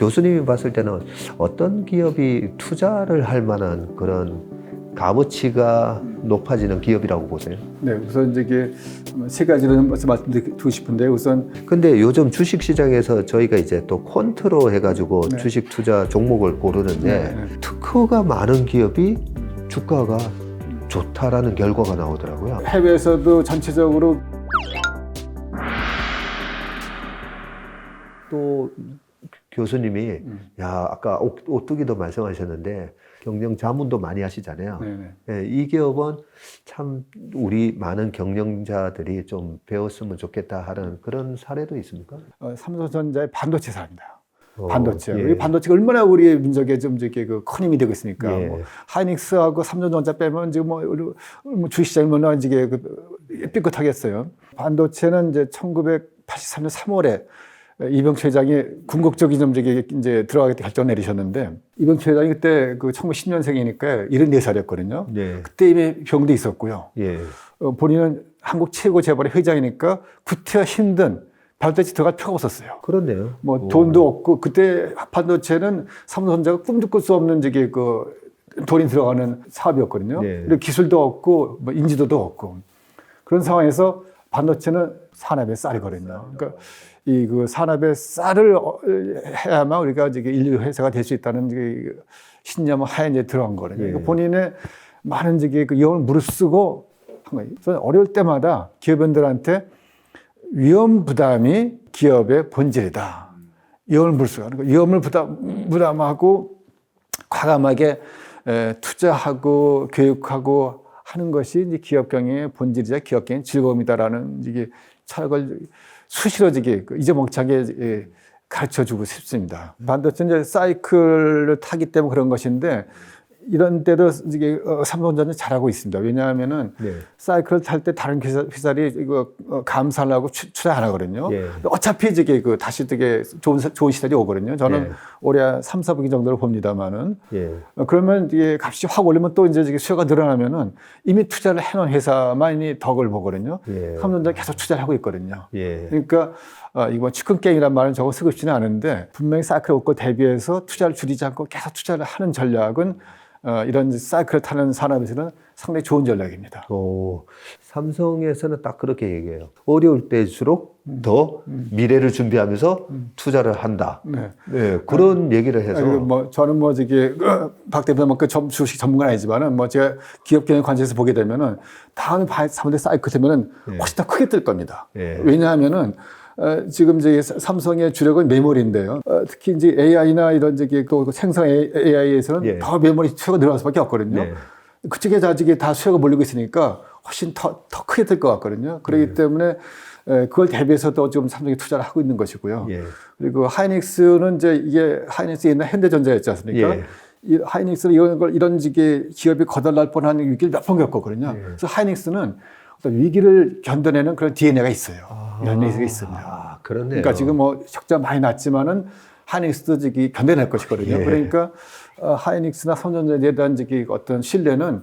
교수님이 봤을 때는 어떤 기업이 투자를 할 만한 그런 값어치가 높아지는 기업이라고 보세요? 네, 우선 이제 이게 세 가지를 말씀드리고 싶은데 우선 근데 요즘 주식 시장에서 저희가 이제 또 퀀트로 해가지고 네. 주식 투자 종목을 고르는데 특허가 많은 기업이 주가가 좋다라는 결과가 나오더라고요. 해외에서도 전체적으로 또 교수님이 야 아까 오뚜기도 말씀하셨는데 경영 자문도 많이 하시잖아요. 네네. 예, 이 기업은 참 우리 많은 경영자들이 좀 배웠으면 좋겠다 하는 그런 사례도 있습니까? 삼성전자의 반도체 사입니다. 어, 반도체. 예. 이 반도체가 얼마나 우리의 민족에 좀 이렇게 큰 힘이 되고 있습니까? 예. 뭐 하이닉스하고 삼성전자 빼면 지금 뭐 주식시장이 뭐나 이게 삐끗하겠어요. 반도체는 이제 1983년 3월에 이병철 회장이 궁극적인 점적에 이제 들어가겠다 결정 내리셨는데 이병철 회장이 그때 그 1910년생이니까 74살이었거든요. 예. 그때 이미 병도 있었고요. 예. 본인은 한국 최고 재벌의 회장이니까 구태여 힘든 반도체 들어갈 필요가 없었어요. 그렇네요. 뭐 돈도 없고 그때 반도체는 삼성전자가 꿈도 꿀 수 없는 저기 그 돈이 들어가는 사업이었거든요. 네. 그리고 기술도 없고 뭐 인지도도 없고 그런 상황에서 반도체는 산업의 쌀이거든요. 그러니까 이 그 산업의 쌀을 해야만 우리가 이제 인류 회사가 될 수 있다는 그 신념을 하에 이제 들어간 거거든요. 네. 그러니까 본인의 많은 저기 그 위험을 무릅쓰고 한 거예요. 그래서 어려울 때마다 기업인들한테 위험 부담이 기업의 본질이다. 위험을 무릅쓰고 그러니까 위험을 부담하고 과감하게 투자하고 교육하고 하는 것이 이제 기업 경영의 본질이자 기업 경영의 즐거움이다라는 이게 철학을 수시로 이게 잊어먹지않게 가르쳐 주고 싶습니다. 반도체 이제 사이클을 타기 때문에 그런 것인데 이런 때도 이게 삼성전자 잘하고 있습니다. 왜냐하면은 네. 사이클을 탈 때 다른 회사들이 이거 감산을 하고 투자 안 하거든요. 예. 어차피 이게 그 다시 되게 좋은 시절이 오거든요. 저는 예. 올해 3, 4분기 정도로 봅니다만은 예. 그러면 이게 값이 확 올리면 또 이제 수요가 늘어나면은 이미 투자를 해놓은 회사만이 덕을 보거든요. 예. 삼성전자 계속 투자를 하고 있거든요. 예. 그러니까 이번 치킨 게임이란 말은 저거 쓰고 싶지는 않은데 분명히 사이클 올 거 대비해서 투자를 줄이지 않고 계속 투자를 하는 전략은 이런 사이클을 타는 산업에서는 상당히 좋은 전략입니다. 삼성에서는 딱 그렇게 얘기해요. 어려울 때일수록 더 미래를 준비하면서 투자를 한다. 네. 네, 그런 얘기를 해서. 뭐 저는 뭐 저기 박 대표는 뭐 그 주식 전문가 아니지만은 뭐 제가 기업 경영 관점에서 보게 되면은 다음에 삼대 사이클 되면은 훨씬 더 크게 뜰 겁니다. 예. 왜냐하면은 지금 이제 삼성의 주력은 메모리인데요. 특히 이제 AI나 이런 저기 또 생성 AI에서는 예. 더 메모리 수요가 늘어날 수밖에 없거든요. 네. 그쪽에 다 수요가 몰리고 있으니까 훨씬 더 크게 될 것 같거든요. 그렇기 때문에 그걸 대비해서도 지금 삼성이 투자를 하고 있는 것이고요. 예. 그리고 하이닉스는 이제 이게 하이닉스 옛날 현대전자였지 않습니까? 예. 이 하이닉스는 이런 식의 기업이 거덜날 뻔한 위기를 몇 번 겪었거든요. 예. 그래서 하이닉스는 어떤 위기를 견뎌내는 그런 DNA가 있어요. 이런 얘기가 있습니다. 아, 그렇네요. 그러니까 지금 뭐 적자 많이 났지만은 하이닉스도 저기 견뎌낼 것이거든요. 예. 그러니까 하이닉스나 삼성전자에 대한 저기 어떤 신뢰는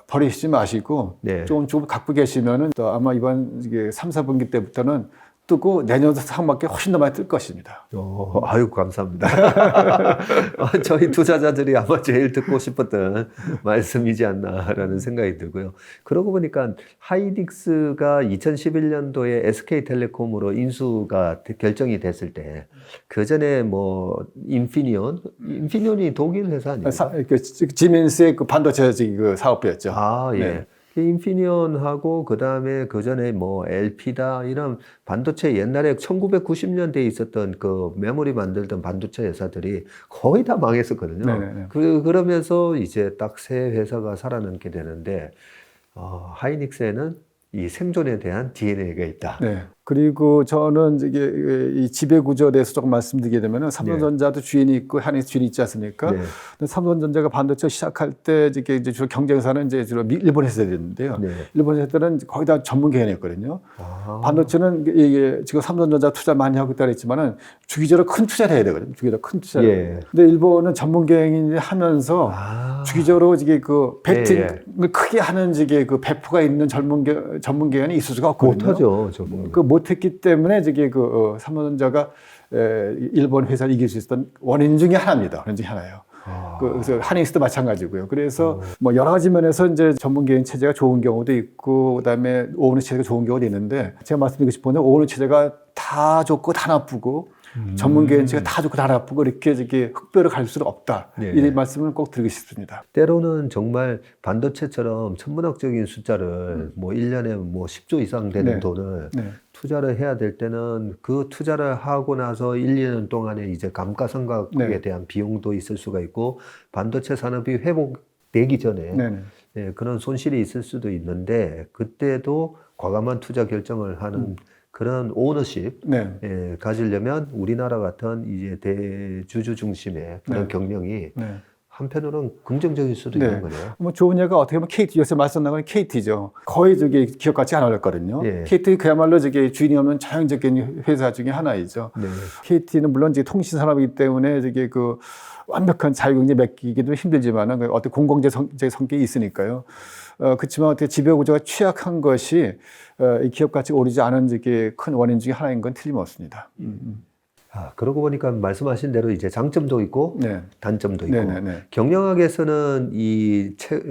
버리시지 마시고 네. 조금 갖고 계시면은 또 아마 이번 이게 3, 4분기 때부터는 뜨고 내년 상반기에 훨씬 더 많이 뜰 것입니다. 아유, 감사합니다. 저희 투자자들이 아마 제일 듣고 싶었던 말씀이지 않나라는 생각이 들고요. 그러고 보니까 하이닉스가 2011년도에 SK텔레콤으로 인수가 결정이 됐을 때, 그 전에 뭐, 인피니온이 독일 회사 아닙니까? 지멘스의 그 반도체 그 사업부였죠. 아, 예. 네. 인피니온하고 그다음에 그 전에 뭐 LP다 이런 반도체 옛날에 1990년대에 있었던 그 메모리 만들던 반도체 회사들이 거의 다 망했었거든요. 네네네. 그러면서 이제 딱 새 회사가 살아남게 되는데 하이닉스에는 이 생존에 대한 DNA가 있다. 네. 그리고 저는 이게 이 지배 구조에 대해서 조금 말씀드리게 되면은 삼성전자도 주인이 있고 하이닉스 주인이 있지 않습니까? 네. 근데 삼성전자가 반도체 시작할 때 이게 이제 주로 경쟁사는 이제 주로 일본 회사들인데요. 네. 일본 회사들은 거의 다 전문 개념이었거든요. 아. 반도체는 이게 지금 삼성전자 투자 많이 하고 있다 그랬지만은 주기적으로 큰 투자를 해야 되거든요. 주기적으로 큰 투자를. 예. 근데 일본은 전문 개념이 하면서 주기적으로 이게 그 배팅을 크게 하는 이게 그 배포가 있는 전문 개념이 있을 수가 없거든요. 못하죠, 저거. 그 못했기 때문에 저기 삼성전자가 일본 회사를 이길 수 있었던 원인 중에 하나입니다. 원인 중에 하나예요. 그래서 하이닉스도 마찬가지고요. 그래서 뭐 여러 가지 면에서 이제 전문 개인 체제가 좋은 경우도 있고, 그다음에 오너십 체제가 좋은 경우도 있는데, 제가 말씀드리고 싶은 건 오너십 체제가 다 좋고 다 나쁘고 전문 개인 체제가 다 좋고 다 나쁘고 이렇게 흑별을 갈 수는 없다. 네. 이 말씀을 꼭 드리고 싶습니다. 때로는 정말 반도체처럼 천문학적인 숫자를 뭐 1년에 뭐 10조 이상 되는 네. 돈을 네. 투자를 해야 될 때는 그 투자를 하고 나서 1, 2년 동안에 이제 감가상각에 네. 대한 비용도 있을 수가 있고, 반도체 산업이 회복되기 전에 네. 예, 그런 손실이 있을 수도 있는데, 그때도 과감한 투자 결정을 하는 그런 오너십 네. 예, 가지려면 우리나라 같은 이제 대주주 중심의 그런 네. 경영이 네. 한편으로는 긍정적일 수도 네. 있는 거네요. 뭐 좋은 예가 어떻게 보면 KT, 요새 말씀 나가는 KT죠. 거의 기업 가치 안 올랐거든요. 예. KT 그야말로 주인이 없는 자연적인 회사 중에 하나이죠. 네. KT는 물론 통신 산업이기 때문에 완벽한 자율경제 맡기기도 힘들지만은 어떤 공공재 성격이 있으니까요. 그렇지만 어떻게 지배 구조가 취약한 것이 이 기업 가치가 오르지 않은 큰 원인 중에 하나인 건 틀림없습니다. 그러고 보니까 말씀하신 대로 이제 장점도 있고 네. 단점도 있고, 네네네. 경영학에서는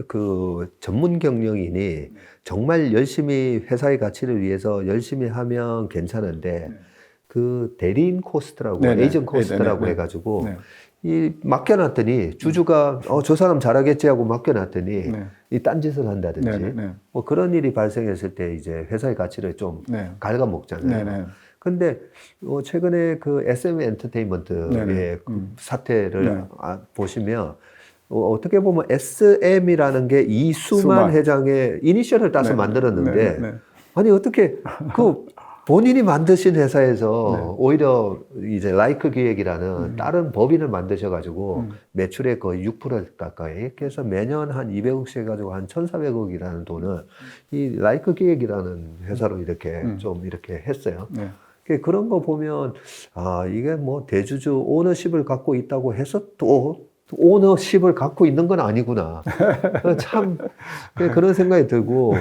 그 전문 경영인이 정말 열심히 회사의 가치를 위해서 열심히 하면 괜찮은데, 그 대리인 코스트라고 네네. 에이전 코스트라고 네네네. 해가지고 네. 이 맡겨놨더니 주주가 저 사람 잘하겠지 하고 맡겨놨더니 네. 이 딴짓을 한다든지 네네네. 뭐 그런 일이 발생했을 때 이제 회사의 가치를 좀 네. 갉아먹잖아요. 네네. 근데 최근에 그 SM 엔터테인먼트의 네네. 그 사태를 네. 보시면 어떻게 보면 SM이라는 게 이수만 수만. 회장의 이니셜을 따서 네. 만들었는데, 네. 아니 어떻게 그 본인이 만드신 회사에서 네. 오히려 이제 라이크 기획이라는 다른 법인을 만드셔가지고 매출의 거의 6% 가까이, 그래서 매년 한 200억씩 해가지고 한 1,400억이라는 돈을 이 라이크 기획이라는 회사로 이렇게 좀 이렇게 했어요. 네. 그런 거 보면 이게 뭐 대주주 오너십을 갖고 있다고 해서 또 오너십을 갖고 있는 건 아니구나. 참 그런 생각이 들고,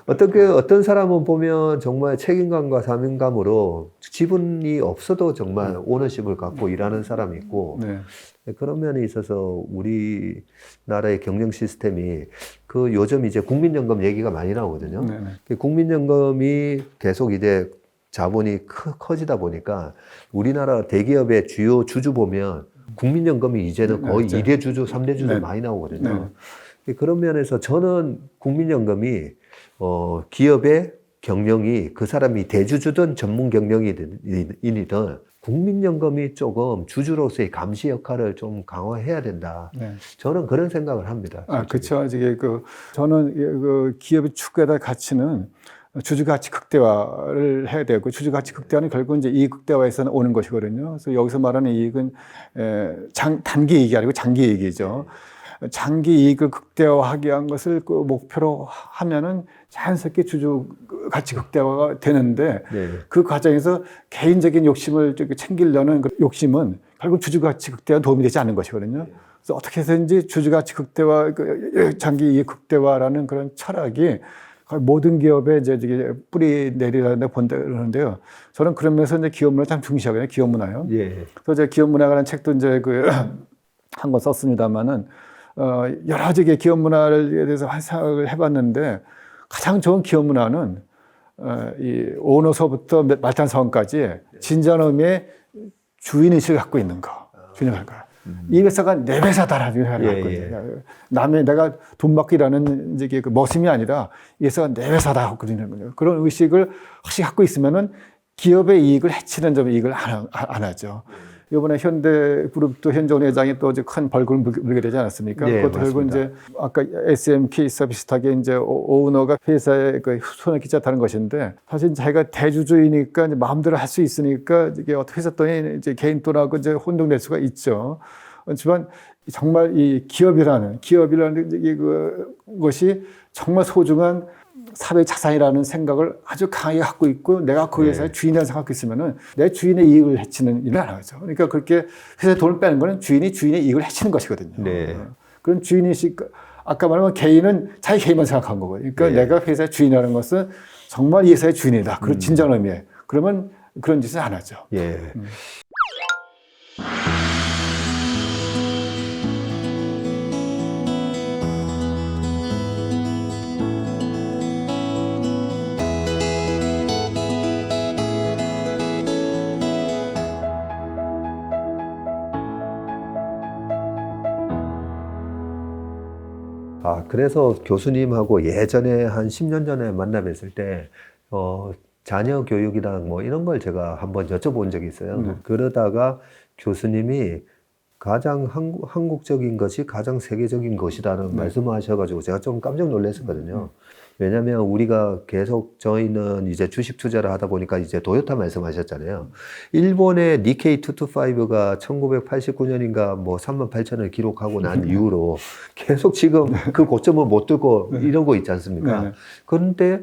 어떤 사람은 보면 정말 책임감과 사명감으로 지분이 없어도 정말 오너십을 갖고 일하는 사람이 있고, 네. 그런 면에 있어서 우리나라의 경영 시스템이 그 요즘 이제 국민연금 얘기가 많이 나오거든요. 네. 국민연금이 계속 이제 자본이 커지다 보니까 우리나라 대기업의 주요 주주 보면 국민연금이 이제는 거의 네. 2대 주주, 3대 주주 네. 많이 나오거든요. 그런 면에서 저는 국민연금이 기업의 경영이 그 사람이 대주주든 전문 경영인이든 국민연금이 조금 주주로서의 감시 역할을 좀 강화해야 된다. 네. 저는 그런 생각을 합니다. 그렇죠. 저는 기업의 추구해야 가치는 주주 가치 극대화를 해야 되고, 주주 가치 극대화는 결국 이제 이익 극대화에서 오는 것이거든요. 그래서 여기서 말하는 이익은 단기 이익이 아니고 장기 이익이죠. 장기 이익을 극대화하기 위한 것을 그 목표로 하면은 자연스럽게 주주 가치 극대화가 되는데, 네. 그 과정에서 개인적인 욕심을 챙기려는 그 욕심은 결국 주주 가치 극대화에 도움이 되지 않는 것이거든요. 그래서 어떻게 해서든지 주주 가치 극대화, 장기 이익 극대화라는 그런 철학이 거의 모든 기업에 이제 뿌리 내리라는 본다 그러는데요. 저는 그런 면에서 이제 기업 문화 참 중시하거든요. 기업 문화요. 예. 그래서 제가 기업 문화라는 책도 이제 한 권 썼습니다만은, 여러 가지 기업 문화에 대해서 생각을 해봤는데, 가장 좋은 기업 문화는 이 오너서부터 말단사원까지 진정한 의미의 주인의식을 갖고 있는 거. 주인을 갖고. 이 회사가 내 회사다라는 생각을 갖고 있거든요. 남의 내가 돈 받고 일하는 이제 그 머슴이 아니라 이 회사가 내 회사다 하고 그러는 거예요. 그런 의식을 확실히 갖고 있으면은 기업의 이익을 해치는 점 이익을 안 하죠. 이번에 현대그룹도 현종 회장이 또 큰 벌금을 물게 되지 않았습니까? 네, 그것도 결국 이제 아까 SM 케이스와 비슷하게 이제 오너가 회사에 손을 끼쳤다는 것인데, 사실 자기가 대주주이니까 이제 마음대로 할 수 있으니까 이게 어떻게 해서 돈이 이제 개인 돈하고 이제 혼동될 수가 있죠. 하지만 정말 이 기업이라는 것이 정말 소중한 사회 자산이라는 생각을 아주 강하게 갖고 있고, 내가 그 회사의 주인이라는 생각을 있으면은 내 주인의 이익을 해치는 일을 안 하죠. 그러니까 그렇게 회사에 돈을 빼는 거는 주인이 주인의 이익을 해치는 것이거든요. 네. 그런 주인의식, 아까 말한 개인은 자기 개인만 생각한 거고, 그러니까 내가 회사의 주인이라는 것은 정말 이 회사의 주인이다. 그런 진정한 의미에 그러면 그런 짓을 안 하죠. 예. 그래서 교수님하고 예전에 한 10년 전에 만나 뵀을 때, 자녀 교육이랑 뭐 이런 걸 제가 한번 여쭤본 적이 있어요. 그러다가 교수님이 가장 한국적인 것이 가장 세계적인 것이라는 말씀하셔가지고 제가 좀 깜짝 놀랐었거든요. 왜냐면 우리가 계속 저희는 이제 주식 투자를 하다 보니까 이제 도요타 말씀하셨잖아요. 일본의 니케이 225가 1989년인가 뭐 38,000을 기록하고 난 이후로 계속 지금 그 고점을 못 뚫고 이러고 있지 않습니까? 그런데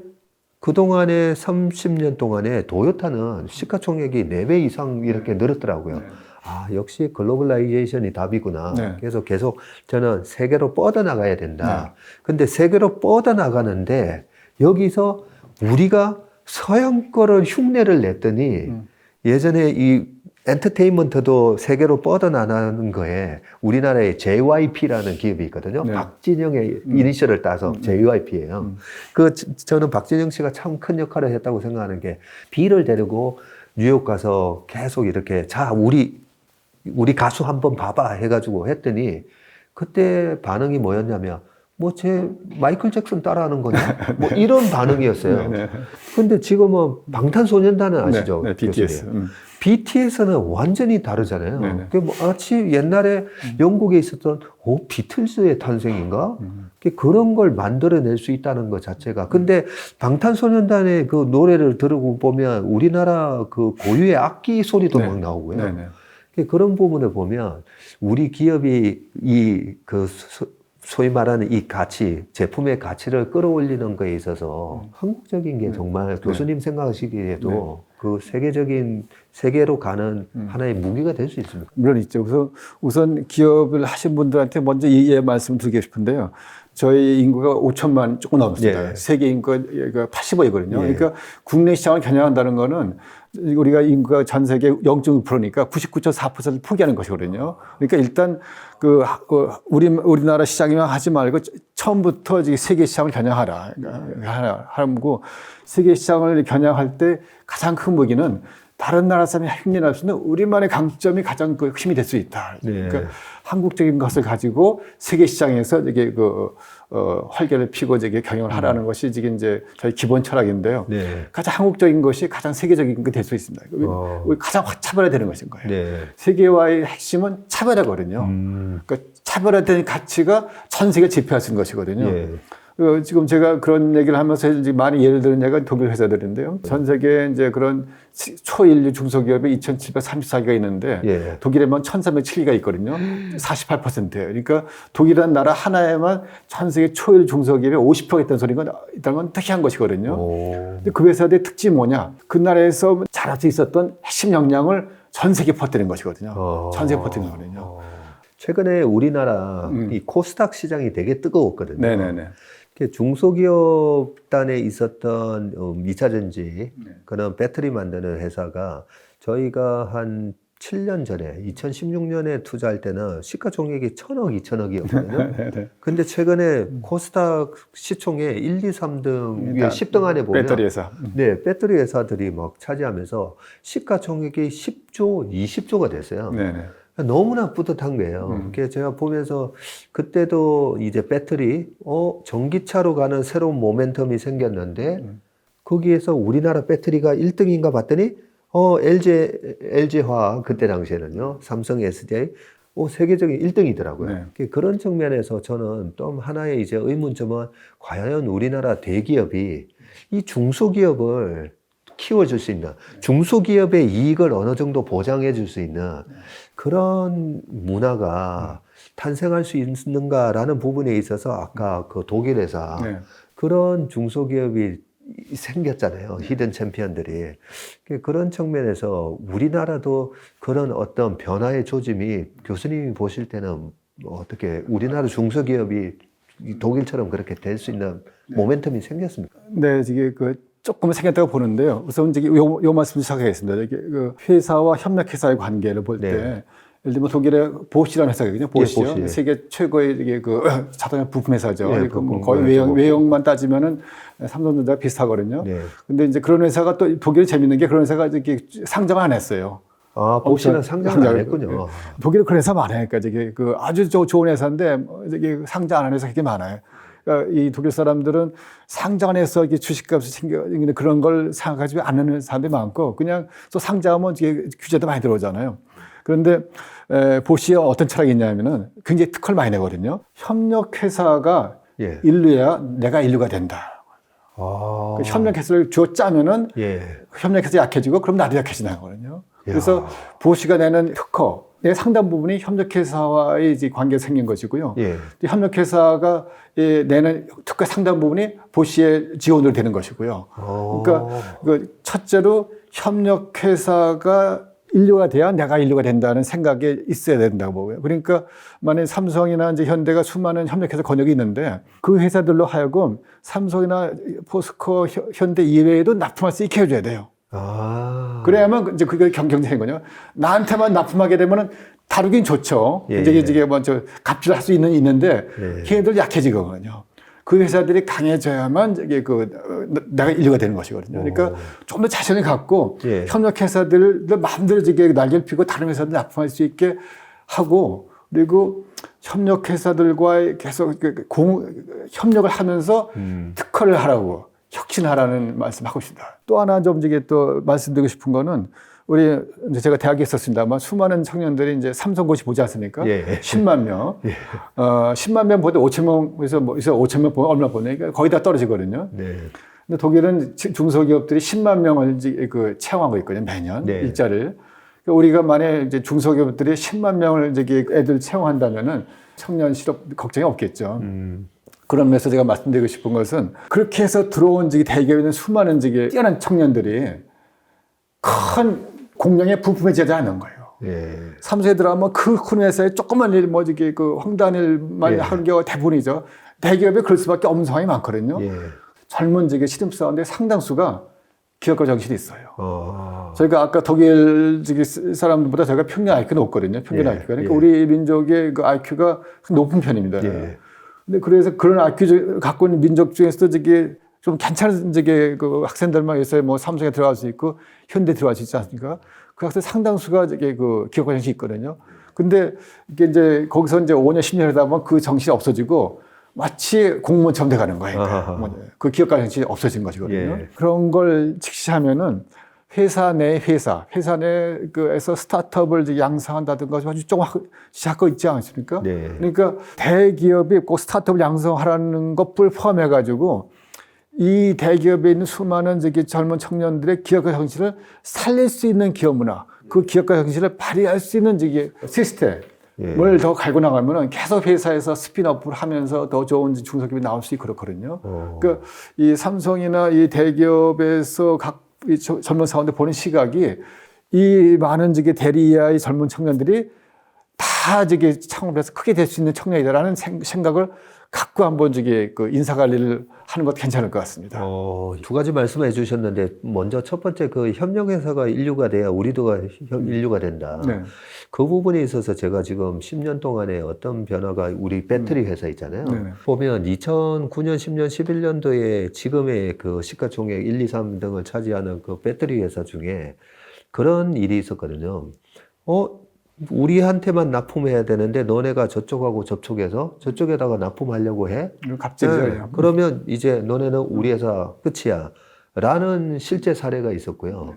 그동안에 30년 동안에 도요타는 시가총액이 4배 이상 이렇게 늘었더라고요. 역시 글로벌라이제이션이 답이구나. 그래서 계속 저는 세계로 뻗어나가야 된다. 근데 세계로 뻗어나가는데 여기서 우리가 서양 거를 흉내를 냈더니 예전에 이 엔터테인먼트도 세계로 뻗어나가는 거에 우리나라에 JYP라는 기업이 있거든요. 박진영의 이니셜을 따서 JYP예요. 저는 박진영 씨가 참 큰 역할을 했다고 생각하는 게 비를 데리고 뉴욕 가서 계속 이렇게 우리 가수 한번 봐봐 해가지고 했더니 그때 반응이 뭐였냐면 제 마이클 잭슨 따라하는 거냐 뭐 이런 반응이었어요. 근데 지금은 방탄소년단은 아시죠? BTS. BTS는 완전히 다르잖아요. 마치 옛날에 영국에 있었던 비틀즈의 탄생인가? 그런 걸 만들어낼 수 있다는 것 자체가. 근데 방탄소년단의 그 노래를 들고 보면 우리나라 그 고유의 악기 소리도 막 나오고요. 그런 부분을 보면 우리 기업이 소위 말하는 이 가치, 제품의 가치를 끌어올리는 거에 있어서 한국적인 게 정말 교수님 생각하시기에도 그 세계로 가는 하나의 무기가 될 수 있습니다. 물론 있죠. 우선 기업을 하신 분들한테 먼저 이 말씀 드리고 싶은데요. 저희 인구가 5천만 조금 넘습니다. 세계 인구가 80억이거든요. 그러니까 국내 시장을 겨냥한다는 거는 우리가 인구가 전 세계 0.6%니까 99.4%를 포기하는 것이거든요. 그러니까 일단 우리나라 시장이면 하지 말고 처음부터 세계 시장을 겨냥하라. 하고 세계 시장을 겨냥할 때 가장 큰 무기는 다른 나라 사람이 흉내낼 수 있는 우리만의 강점이 가장 힘이 될 수 있다. 그러니까 한국적인 것을 가지고 세계 시장에서 활개를 피고 경영을 하라는 것이 지금 이제 저희 기본 철학인데요. 가장 한국적인 것이 가장 세계적인 게 될 수 있습니다. 가장 차별화되는 것인 거예요. 세계와의 핵심은 차별화거든요. 그러니까 차별화된 가치가 전 세계 지표할 수 있는 것이거든요. 지금 제가 그런 얘기를 하면서 많이 예를 드는 얘가 독일 회사들인데요. 전 세계에 이제 그런 초일류 중소기업이 2,734개가 있는데 독일에만 1,307개가 있거든요. 48%예요. 그러니까 독일이라는 나라 하나에만 전 세계 초일 중소기업이 50%가 있다는 소리가 있다는 건 특이한 것이거든요. 근데 그 회사들의 특징이 뭐냐? 그 나라에서 잘할 수 있었던 핵심 역량을 전 세계에 퍼뜨린 것이거든요. 전 세계에 퍼뜨린 거거든요. 최근에 우리나라 이 코스닥 시장이 되게 뜨거웠거든요. 중소기업단에 있었던 2차전지 그런 배터리 만드는 회사가 저희가 한 7년 전에 2016년에 투자할 때는 시가총액이 1,000억, 2,000억이었거든요. 근데 최근에 코스닥 시총의 1, 2, 3등, 10등 안에 보면 배터리 회사. 배터리 회사들이 막 차지하면서 시가총액이 10조, 20조가 됐어요. 너무나 뿌듯한 거예요. 그래서 제가 보면서 그때도 이제 배터리, 전기차로 가는 새로운 모멘텀이 생겼는데 거기에서 우리나라 배터리가 1등인가 봤더니 LG화학 그때 당시에는요, 삼성 SDI 세계적인 1등이더라고요. 그런 측면에서 저는 또 하나의 이제 의문점은 과연 우리나라 대기업이 이 중소기업을 키워줄 수 있는, 중소기업의 이익을 어느 정도 보장해 줄 수 있는 그런 문화가 탄생할 수 있는가라는 부분에 있어서 아까 그 독일 회사 그런 중소기업이 생겼잖아요. 히든 챔피언들이. 그런 측면에서 우리나라도 그런 어떤 변화의 조짐이 교수님이 보실 때는 어떻게 우리나라 중소기업이 독일처럼 그렇게 될 수 있는 모멘텀이 생겼습니까? 이게 조금 생겼다고 보는데요. 우선 이제 요 말씀 시작하겠습니다. 이게 그 회사와 협력회사의 관계를 볼 때, 네. 예를 들면 독일의 보시라는 회사거든요. 보시요. 보시. 세계 최고의 이게 그 자동차 부품 회사죠. 네, 그 뭐 부품 거의 외형만 따지면은 삼성전자 비슷하거든요. 네. 근데 이제 그런 회사가 또 독일이 재밌는 게 그런 회사가 이렇게 상장 안 했어요. 아, 보시는 상장을 안 했군요. 네. 독일은 그런 회사 많아요. 그러니까 이게 그 아주 좋은 회사인데 이게 상장 안 하는 회사 되게 많아요. 그러니까 이 독일 사람들은 상장 안 해서 이게 주식값을 챙겨 그런 걸 생각하지 않는 사람들이 많고 그냥 또 상장하면 이게 규제도 많이 들어오잖아요. 그런데 보시의 어떤 철학이 있냐면은 굉장히 특허를 많이 내거든요. 협력회사가 예. 인류야 내가 인류가 된다. 아. 그 협력회사를 주어 짜면은 예. 협력회사 약해지고 그럼 나도 약해지는 거거든요. 그래서 보시가 내는 특허의 상당 부분이 협력회사와의 이제 관계가 생긴 것이고요. 예. 협력회사가 내는 특허 상당 부분이 보시의 지원으로 되는 것이고요. 그러니까 그 첫째로 협력회사가 인류가 돼야 내가 인류가 된다는 생각이 있어야 된다고 보고요. 그러니까 만약 삼성이나 이제 현대가 수많은 협력회사 권역이 있는데 그 회사들로 하여금 삼성이나 포스코, 현대 이외에도 납품할 수 있게 해줘야 돼요. 아. 그래야만 이제 그게 경쟁인 거죠. 나한테만 납품하게 되면은 다루긴 좋죠. 예, 이제 먼저 갑질할 수 있는데 예. 걔네들 약해지거든요. 그 회사들이 강해져야만 이게 내가 인류가 되는 것이거든요. 그러니까 좀 더 자신을 갖고 예. 협력회사들 마음대로 이게 날개를 펴고 다른 회사들 납품할 수 있게 하고 그리고 협력회사들과 계속 협력을 하면서 특허를 하라고 혁신하라는 말씀하고 싶다. 또 하나 좀 이게 또 말씀드리고 싶은 거는 우리 이제 제가 대학에 있었습니다만 수많은 청년들이 이제 삼성고시 보지 않습니까? 예. 10만 명. 10만 명 보다 5천 명에서 5천 명 보면 얼마 보내니까 거의 다 떨어지거든요. 네. 근데 독일은 중소기업들이 10만 명을 채용하고 있거든요. 매년 네. 일자리를. 그러니까 우리가 만약에 이제 중소기업들이 10만 명을 이제 애들 채용한다면은 청년 실업 걱정이 없겠죠. 그런 면에서 제가 말씀드리고 싶은 것은 그렇게 해서 들어온 대기업에 있는 수많은 뛰어난 청년들이 큰 공룡의 부품에 지지 않는 거예요. 예. 삼성에 들어가면 그 큰 회사에 조그만 일, 그 황당한 일만 예. 하는 경우가 대부분이죠. 대기업에 그럴 수밖에 없는 상황이 많거든요. 예. 젊은 신입사원들의 상당수가 기업가 정신이 있어요. 아. 저희가 아까 독일 사람들보다 저희가 평균 IQ가 높거든요. 평균 예. IQ가. 그러니까 예. 우리 민족의 그 IQ가 높은 편입니다. 예. 근데 그래서 그런 IQ 갖고 있는 민족 중에서도 좀 괜찮은 그 학생들만 해서 뭐 삼성에 들어갈 수 있고 현대 들어갈 수 있지 않습니까? 그 학생 상당수가 그 기업가 정신이 있거든요. 근데 이게 이제 거기서 이제 5년, 10년 하다 보면 그 정신이 없어지고 마치 공무원처럼 돼가는 거예요. 그 기업가 정신이 없어진 것이거든요. 예. 그런 걸 직시하면은 회사 내에서 스타트업을 양성한다든가 아주 조금 시작하고 있지 않습니까? 네. 그러니까 대기업이 꼭 스타트업을 양성하라는 것을 포함해가지고 이 대기업에 있는 수많은 젊은 청년들의 기업가 정신을 살릴 수 있는 기업 문화, 그 기업가 정신을 발휘할 수 있는 시스템을 더 갈고 나가면은 계속 회사에서 스핀업을 하면서 더 좋은 중소기업이 나올 수 있고 그렇거든요. 그러니까 이 삼성이나 이 대기업에서 이 젊은 사원들 보는 시각이 이 많은 대리 이하의 젊은 청년들이 다 창업해서 크게 될 수 있는 청년이다라는 생각을 갖고 한번 그 인사관리를 하는 것도 괜찮을 것 같습니다. 두 가지 말씀해 주셨는데 먼저 첫 번째 그 협력회사가 인류가 돼야 우리도 인류가 된다. 네. 그 부분에 있어서 제가 지금 10년 동안에 어떤 변화가 우리 배터리 회사 있잖아요. 네네. 보면 2009년, 10년, 11년도에 지금의 그 시가총액 1, 2, 3 등을 차지하는 그 배터리 회사 중에 그런 일이 있었거든요. 우리한테만 납품해야 되는데 너네가 저쪽하고 접촉해서 저쪽에다가 납품하려고 해? 갑질이죠. 네. 그러면 이제 너네는 우리 회사 끝이야. 라는 실제 사례가 있었고요.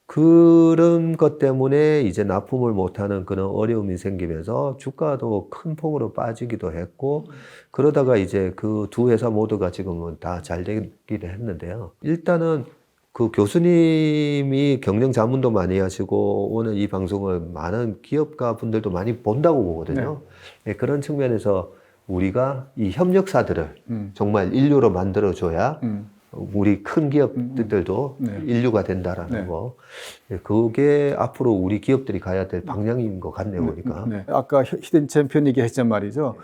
그런 것 때문에 이제 납품을 못하는 그런 어려움이 생기면서 주가도 큰 폭으로 빠지기도 했고, 그러다가 이제 그 두 회사 모두가 지금은 다 잘 되기도 했는데요. 일단은 그 교수님이 경영 자문도 많이 하시고 오늘 이 방송을 많은 기업가 분들도 많이 본다고 보거든요. 네, 그런 측면에서 우리가 이 협력사들을 정말 인류로 만들어줘야 우리 큰 기업들도 인류가 된다라는 거. 네, 그게 앞으로 우리 기업들이 가야 될 방향인 것 같네요, 보니까. 아까 히든 챔피언 얘기했단 말이죠.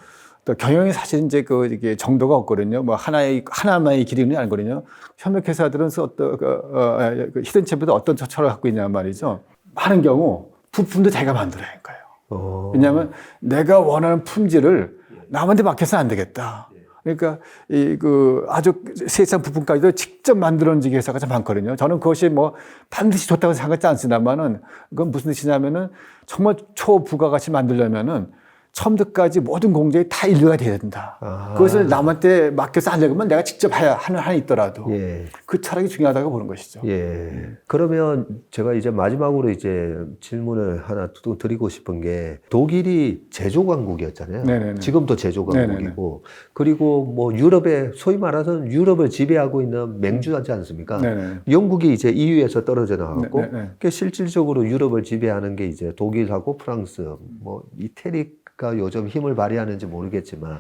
또 경영이 사실 이제 이게 정도가 없거든요. 뭐 하나만의 기준이 아니거든요. 협력회사들은 그 히든 챔피언도 어떤 처처를 갖고 있냐 말이죠. 많은 경우 부품도 제가 만들어야 할까요. 왜냐하면 내가 원하는 품질을 남한테 맡겨서는 안 되겠다. 그러니까 아주 세상 부품까지도 직접 만들어지기 회사가 참 많거든요. 저는 그것이 뭐 반드시 좋다고 생각하지 않습니다만은 그건 무슨 뜻이냐면은 정말 초부가가치 만들려면은 처음부터까지 모든 공정이 다 인류가 돼야 된다. 그것을 남한테 맡겨서 하려면 내가 직접 하는 한이 있더라도 그 철학이 중요하다고 보는 것이죠. 그러면 제가 이제 마지막으로 이제 질문을 하나 또 드리고 싶은 게 독일이 제조 강국이었잖아요. 네네네. 지금도 제조 강국이고 그리고 뭐 유럽에 소위 말해서 유럽을 지배하고 있는 맹주하지 않습니까? 네네. 영국이 이제 EU에서 떨어져 나갔고 네네. 실질적으로 유럽을 지배하는 게 이제 독일하고 프랑스, 뭐 이태리 가 요즘 힘을 발휘하는지 모르겠지만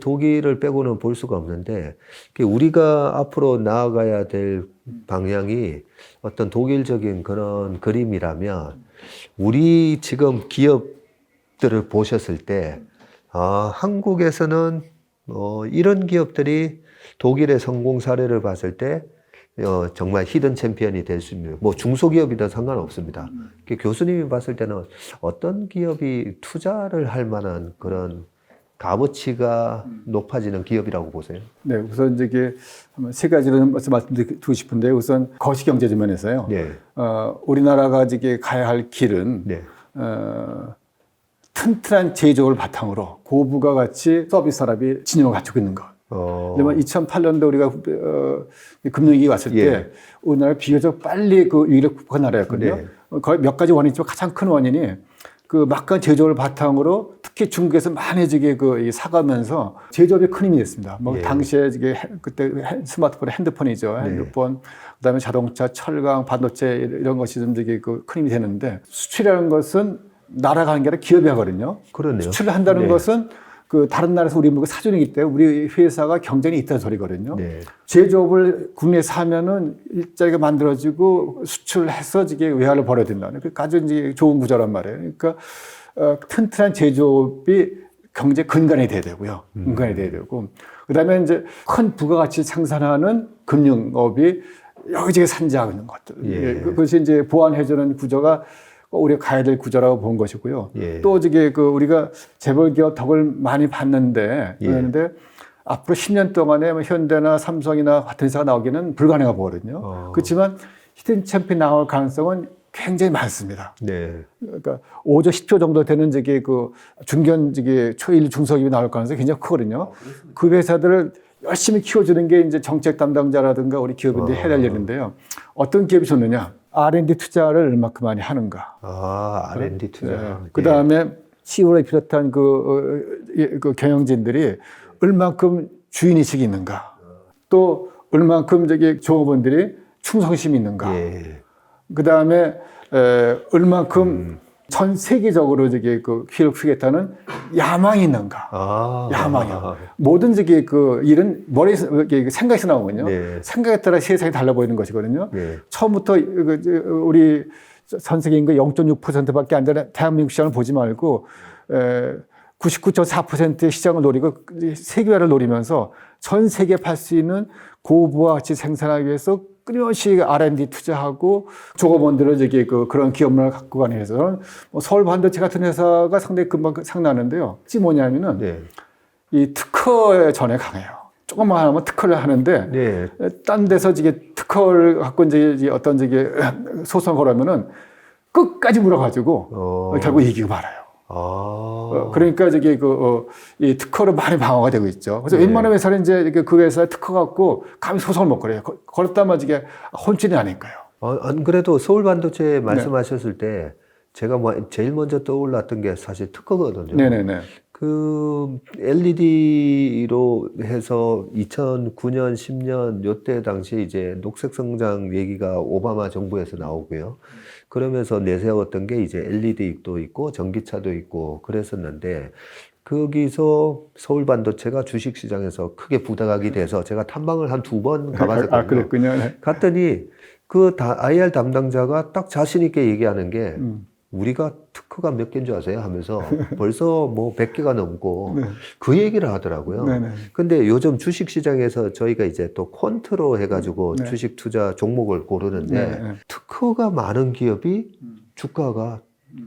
독일을 빼고는 볼 수가 없는데 우리가 앞으로 나아가야 될 방향이 어떤 독일적인 그런 그림이라면 우리 지금 기업들을 보셨을 때 한국에서는 이런 기업들이 독일의 성공 사례를 봤을 때 정말 히든 챔피언이 될 수 있는, 뭐 중소기업이든 상관없습니다. 교수님이 봤을 때는 어떤 기업이 투자를 할 만한 그런 값어치가 높아지는 기업이라고 보세요? 네, 우선 이제 세 가지를 말씀드리고 싶은데 우선 거시경제 면에서요. 우리나라가 이제 가야 할 길은 튼튼한 제조업을 바탕으로 고부가가치 서비스 산업이 진영을 갖추고 있는 것. 그러면 2008년도 우리가 금융위기 왔을 때 우리나라 비교적 빨리 그 위기를 극복한 나라였거든요. 거의 몇 가지 원인이 있지만 가장 큰 원인이 그 막간 제조업을 바탕으로 특히 중국에서 많아지게 사가면서 제조업이 큰 힘이 됐습니다. 뭐 당시에 이게 그때 스마트폰, 핸드폰이죠. 핸드폰, 그다음에 자동차, 철강, 반도체 이런 것이 좀 되게 큰 힘이 되는데 수출이라는 것은 나라가 하는 게 아니라 기업이 하거든요. 그러네요. 수출을 한다는 것은 다른 나라에서 우리 물건 사주기 때문에 우리 회사가 경쟁이 있다는 소리거든요. 제조업을 국내에서 하면은 일자리가 만들어지고 수출해서 이게 외화를 벌어야 된다는 그 아주 이제 좋은 구조란 말이에요. 그러니까 튼튼한 제조업이 경제 근간이 돼야 되고요. 근간이 돼야 되고 그다음에 이제 큰 부가가치 생산하는 금융업이 여기저기 산재하고 있는 것들. 그것이 이제 보완해주는 구조가 우리가 가야 될 구조라고 본 것이고요. 또 이게 우리가 재벌 기업 덕을 많이 봤는데, 그런데 앞으로 10년 동안에 현대나 삼성이나 같은 회사가 나오기는 불가능해 보거든요. 그렇지만 히든 챔피언 나올 가능성은 굉장히 많습니다. 그러니까 5조, 10조 정도 되는 중견 초일 중소기업이 나올 가능성이 굉장히 크거든요. 그 회사들을 열심히 키워주는 게 이제 정책 담당자라든가 우리 기업인들이 해야 될 일인데요. 어떤 기업이 좋느냐? R&D 투자를 얼마큼 많이 하는가. R&D 투자. 그 다음에 CEO를 비롯한 그 경영진들이 얼마큼 주인의식이 있는가. 또 얼마큼 종업원들이 충성심이 있는가. 그 다음에 얼마큼 전 세계적으로 기회를 풀겠다는 야망이 있는가. 야망이요. 모든 일은 머리에서, 생각에서 나오거든요. 생각에 따라 세상이 달라 보이는 것이거든요. 처음부터 우리 전 세계 인구 0.6%밖에 안 되는 대한민국 시장을 보지 말고 99.4%의 시장을 노리고 세계화를 노리면서 전 세계에 팔 수 있는 고부가가치 생산하기 위해서 끊임없이 R&D 투자하고 종업원들을 그런 기업문화를 갖고 가는 회사는 서울 반도체 같은 회사가 상당히 금방 상나는데요. 이 뭐냐면은 이 특허에 전에 강해요. 조금만 하면 특허를 하는데 딴 데서 특허를 갖고 어떤 소송을 걸으면은 끝까지 물어가지고 결국 이기고 말아요. 그러니까 이 특허로 많이 방어가 되고 있죠. 그래서 웬만한 회사는 그 회사에 특허 갖고 감히 소송을 못 걸어요. 걸었다면 혼쭐이 아닐까요? 안 그래도 서울 반도체 말씀하셨을 때 제가 제일 먼저 떠올랐던 게 사실 특허거든요. 그 LED로 해서 2009년, 10년 요때 당시 이제 녹색 성장 얘기가 오바마 정부에서 나오고요. 그러면서 내세웠던 게 이제 LED도 있고 전기차도 있고 그랬었는데 거기서 서울 반도체가 주식 시장에서 크게 부닥하게 돼서 제가 탐방을 한 2번 가봤었거든요. 그랬군요. 갔더니 IR 담당자가 딱 자신 있게 얘기하는 게 우리가 특허가 몇 개인 줄 아세요? 하면서 벌써 뭐 100개가 넘고 네. 그 얘기를 하더라고요. 네네. 근데 요즘 주식 시장에서 저희가 이제 또 퀀트로 해가지고 네. 주식 투자 종목을 고르는데 네. 특허가 많은 기업이 주가가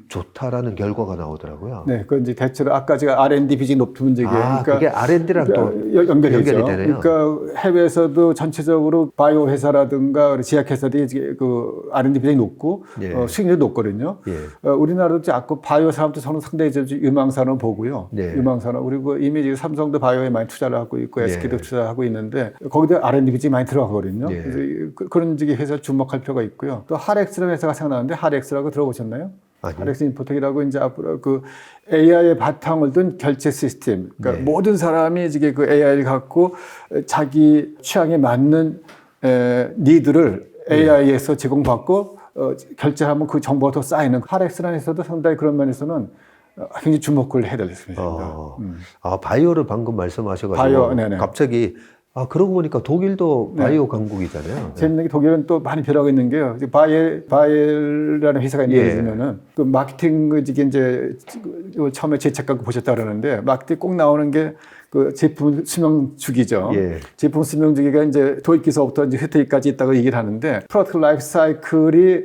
좋다라는 결과가 나오더라고요. 네, 그 이제 대체로 아까 제가 R&D 비중이 높은 적이 그게 R&D랑 또 연결이 연결이 되죠. 되네요. 그러니까 해외에서도 전체적으로 바이오 회사라든가 제약 회사들이 이제 그 R&D 비중이 높고 예. 수익률이 높거든요. 예. 우리나라도 자꾸 바이오 산업도 저는 상당히 유망 산업 보고요. 네. 유망 산업 그리고 이미 지금 삼성도 바이오에 많이 투자를 하고 있고 예. SK도 투자하고 있는데 거기도 R&D 비중이 많이 들어가거든요. 예. 그래서 그런 지금 회사 주목할 필요가 있고요. 또 하렉스라는 회사가 생각나는데 하렉스라고 들어보셨나요? 아니요. 하렉스 인포텍이라고 이제 앞으로 그 AI의 바탕을 둔 결제 시스템. 그러니까 네. 모든 사람이 이제 그 AI를 갖고 자기 취향에 맞는 니드를 AI에서 제공받고 결제하면 그 정보가 더 쌓이는 하렉스라는 회사도 상당히 그런 면에서는 굉장히 주목을 해야 될 것입니다. 바이오를 방금 말씀하셔가지고 바이오, 네네. 갑자기 그러고 보니까 독일도 네. 바이오 강국이잖아요. 재밌는 게 독일은 또 많이 변하고 있는 게요. 바이엘이라는 회사가 있는데 예. 요즘에는 그 마케팅 이제 처음에 제 책 갖고 보셨다 그러는데 마케팅 꼭 나오는 게 그 제품 수명 주기죠. 예. 제품 수명 주기가 이제 도입기서부터 이제 혜택까지 있다고 얘기를 하는데 프로덕트 라이프 사이클이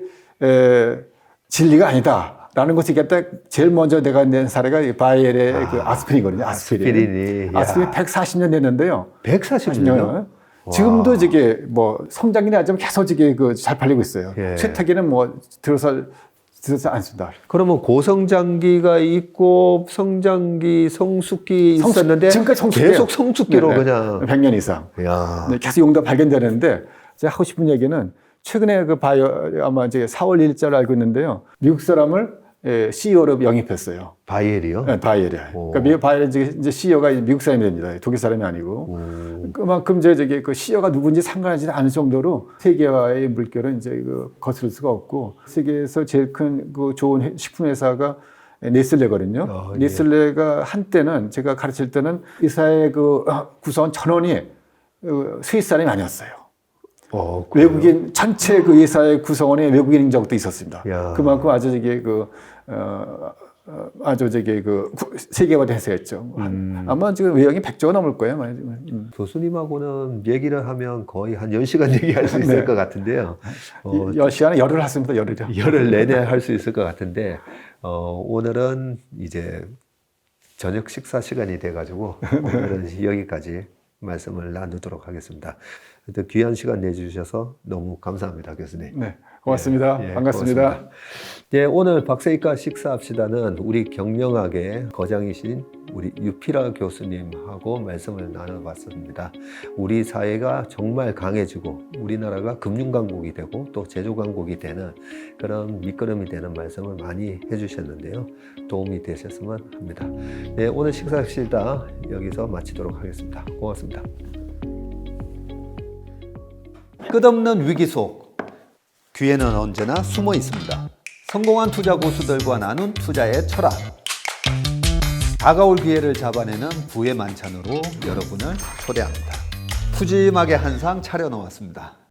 진리가 아니다. 라는 것을 얘기할 때 제일 먼저 내가 낸 사례가 바이엘의 그 아스피린이거든요. 아스피린이. 아스피린 140년 됐는데요. 140년이요? 지금도 이게 뭐 성장기는 아니지만 계속 이게 그 잘 팔리고 있어요. 예. 쇠퇴기는 뭐 들어서 않습니다. 그러면 고성장기가 있고 성장기, 성숙기 있었는데 지금까지 성숙기예요. 계속 성숙기로 네, 네. 그냥 100년 이상. 야. 네, 계속 용도가 발견되는데 제가 하고 싶은 얘기는 최근에 그 바이오 아마 이제 4월 1일자로 알고 있는데요. 미국 사람을 CEO로 영입했어요. 바이엘이요? 네, 바이엘이. 그러니까 미국 바이엘 이제 CEO가 미국 사람이 됩니다. 독일 사람이 아니고. 그만큼 저기 그 CEO가 누군지 상관하지 않을 정도로 세계화의 물결은 이제 그 거스를 수가 없고 세계에서 제일 큰 그 좋은 식품 회사가 네슬레거든요. 예. 네슬레가 한때는 제가 가르칠 때는 의사의 그 구성원 전원이 스위스 사람이 아니었어요. 그래요? 외국인 전체 그 의사의 구성원에 외국인인 적도 있었습니다. 야. 그만큼 아주 저게 아주 저게 세계화된 회사였죠. 아마 지금 외형이 100조가 넘을 거예요. 교수님하고는 얘기를 하면 거의 한 10시간 얘기할 수 있을 네. 것 같은데요. 10시간에 열흘 했습니다. 열흘이요. 열흘 내내 할 수 있을 것 같은데 오늘은 이제 저녁 식사 시간이 돼가지고 오늘은 여기까지 말씀을 나누도록 하겠습니다. 귀한 시간 내주셔서 너무 감사합니다, 교수님. 네, 고맙습니다. 예, 반갑습니다. 고맙습니다. 네, 오늘 박사이과 식사합시다는 우리 경영학의 거장이신 우리 유피라 교수님하고 말씀을 나눠봤습니다. 우리 사회가 정말 강해지고 우리나라가 금융강국이 되고 또 제조강국이 되는 그런 밑거름이 되는 말씀을 많이 해주셨는데요. 도움이 되셨으면 합니다. 네, 오늘 식사합시다 여기서 마치도록 하겠습니다. 고맙습니다. 끝없는 위기 속 기회는 언제나 숨어 있습니다. 성공한 투자 고수들과 나눈 투자의 철학. 다가올 기회를 잡아내는 부의 만찬으로 여러분을 초대합니다. 푸짐하게 한 상 차려놓았습니다.